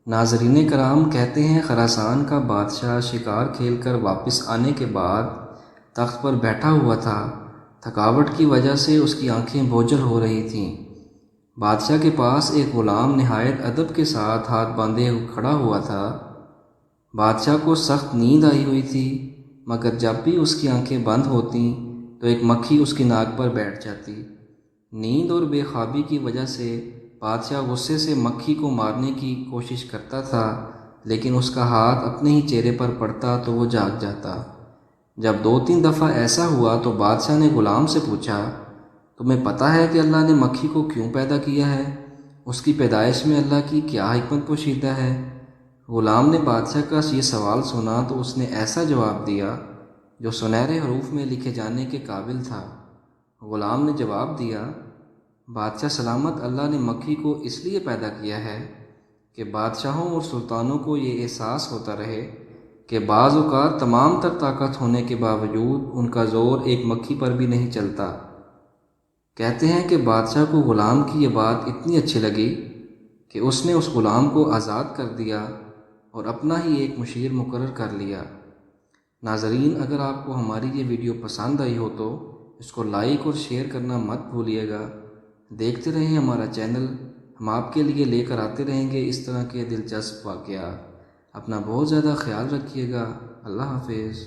ناظرین کرام، کہتے ہیں خراسان کا بادشاہ شکار کھیل کر واپس آنے کے بعد تخت پر بیٹھا ہوا تھا۔ تھکاوٹ کی وجہ سے اس کی آنکھیں بوجھل ہو رہی تھیں۔ بادشاہ کے پاس ایک غلام نہایت ادب کے ساتھ ہاتھ باندھے کھڑا ہوا تھا۔ بادشاہ کو سخت نیند آئی ہوئی تھی، مگر جب بھی اس کی آنکھیں بند ہوتیں تو ایک مکھی اس کی ناک پر بیٹھ جاتی۔ نیند اور بے خوابی کی وجہ سے بادشاہ غصے سے مکھی کو مارنے کی کوشش کرتا تھا، لیکن اس کا ہاتھ اپنے ہی چہرے پر پڑتا تو وہ جاگ جاتا۔ جب 2-3 دفعہ ایسا ہوا تو بادشاہ نے غلام سے پوچھا، تمہیں پتہ ہے کہ اللہ نے مکھی کو کیوں پیدا کیا ہے؟ اس کی پیدائش میں اللہ کی کیا حکمت پوشیدہ ہے؟ غلام نے بادشاہ کا یہ سوال سنا تو اس نے ایسا جواب دیا جو سنہرے حروف میں لکھے جانے کے قابل تھا۔ غلام نے جواب دیا، بادشاہ سلامت، اللہ نے مکھی کو اس لیے پیدا کیا ہے کہ بادشاہوں اور سلطانوں کو یہ احساس ہوتا رہے کہ بعض اوقات تمام تر طاقت ہونے کے باوجود ان کا زور ایک مکھی پر بھی نہیں چلتا۔ کہتے ہیں کہ بادشاہ کو غلام کی یہ بات اتنی اچھی لگی کہ اس نے اس غلام کو آزاد کر دیا اور اپنا ہی ایک مشیر مقرر کر لیا۔ ناظرین، اگر آپ کو ہماری یہ ویڈیو پسند آئی ہو تو اس کو لائک اور شیئر کرنا مت بھولیے گا۔ دیکھتے رہیں ہمارا چینل، ہم آپ کے لیے لے کر آتے رہیں گے اس طرح کے دلچسپ واقعات۔ اپنا بہت زیادہ خیال رکھیے گا۔ اللہ حافظ۔